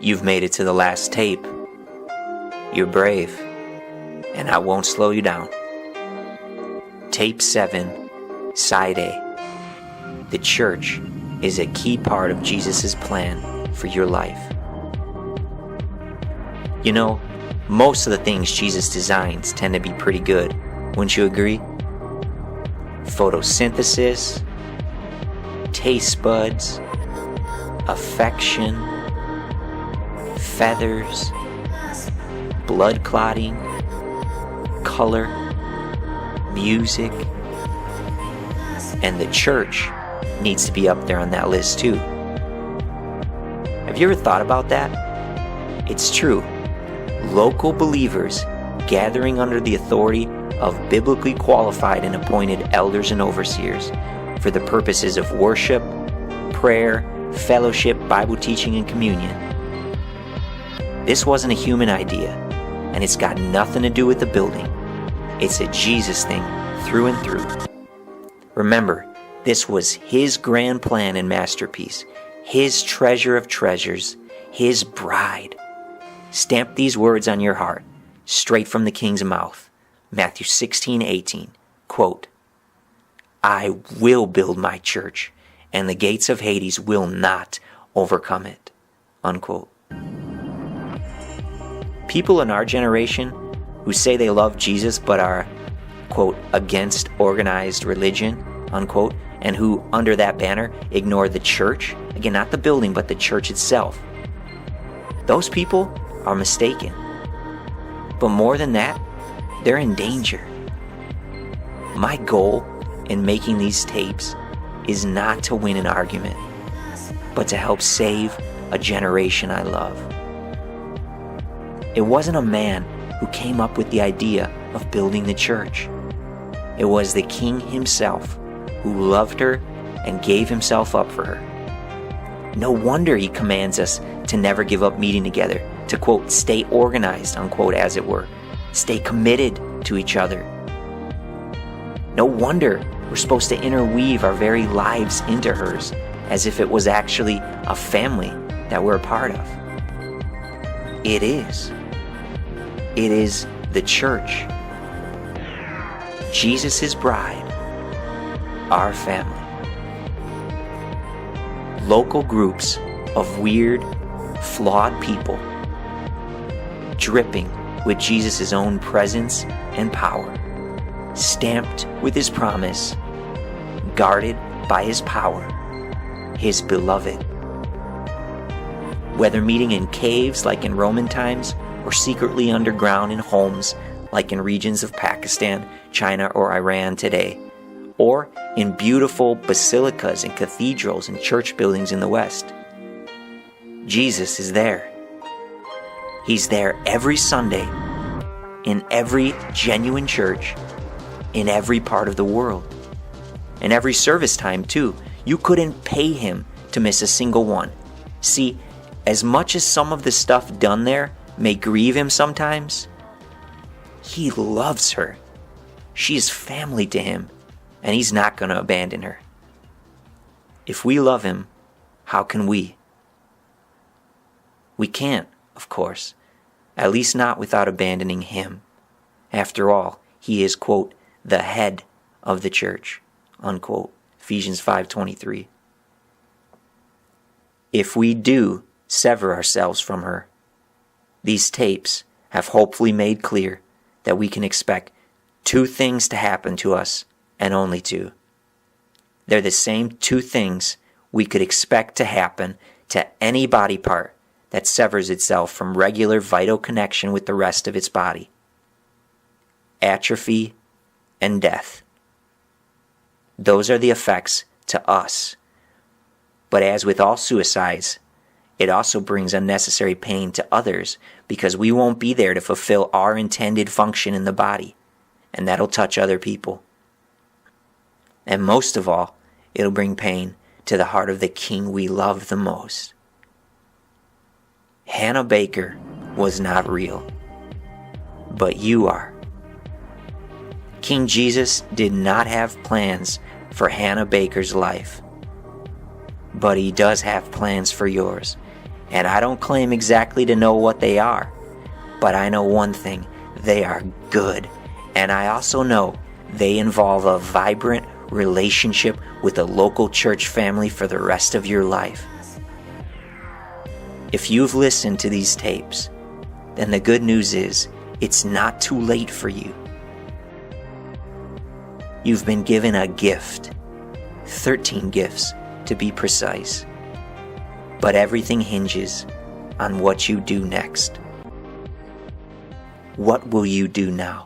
You've made it to the last tape. You're brave, and I won't slow you down. Tape 7, Side A. The church is a key part of Jesus' plan for your life. You know, most of the things Jesus designs tend to be pretty good, wouldn't you agree? Photosynthesis, taste buds, affection, feathers, blood clotting, color, music, and the church needs to be up there on that list too. Have you ever thought about that? It's true. Local believers gathering under the authority of biblically qualified and appointed elders and overseers for the purposes of worship, prayer, fellowship, Bible teaching, and communion. This wasn't a human idea, and it's got nothing to do with the building. It's a Jesus thing through and through. Remember, this was His grand plan and masterpiece, His treasure of treasures, His bride. Stamp these words on your heart, straight from the King's mouth. Matthew 16:18, quote, I will build my church, and the gates of Hades will not overcome it, unquote. People in our generation who say they love Jesus but are, quote, against organized religion, unquote, and who, under that banner, ignore the church, again, not the building, but the church itself. Those people are mistaken. But more than that, they're in danger. My goal in making these tapes is not to win an argument, but to help save a generation I love. It wasn't a man who came up with the idea of building the church. It was the King himself who loved her and gave himself up for her. No wonder he commands us to never give up meeting together, to, quote, stay organized, unquote, as it were, stay committed to each other. No wonder we're supposed to interweave our very lives into hers, as if it was actually a family that we're a part of. It is. It is the church. Jesus' bride, our family. Local groups of weird, flawed people, dripping with Jesus' own presence and power, stamped with His promise, guarded by His power, His beloved. Whether meeting in caves like in Roman times, or secretly underground in homes like in regions of Pakistan, China, or Iran today, or in beautiful basilicas and cathedrals and church buildings in the West, Jesus is there. He's there every Sunday, in every genuine church, in every part of the world. And every service time, too. You couldn't pay Him to miss a single one. See, as much as some of the stuff done there may grieve Him sometimes, He loves her. She is family to Him, and He's not going to abandon her. If we love Him, how can we? We can't, of course, at least not without abandoning Him. After all, He is, quote, the head of the church, unquote, Ephesians 5:23. If we do sever ourselves from her, these tapes have hopefully made clear that we can expect two things to happen to us, and only two. They're the same two things we could expect to happen to any body part that severs itself from regular vital connection with the rest of its body: atrophy and death. Those are the effects to us. But as with all suicides, it also brings unnecessary pain to others, because we won't be there to fulfill our intended function in the body, and that'll touch other people. And most of all, it'll bring pain to the heart of the King we love the most. Hannah Baker was not real, but you are. King Jesus did not have plans for Hannah Baker's life, but He does have plans for yours. And I don't claim exactly to know what they are, but I know one thing: they are good. And I also know they involve a vibrant relationship with a local church family for the rest of your life. If you've listened to these tapes, then the good news is it's not too late for you. You've been given a gift, 13 gifts to be precise. But everything hinges on what you do next. What will you do now?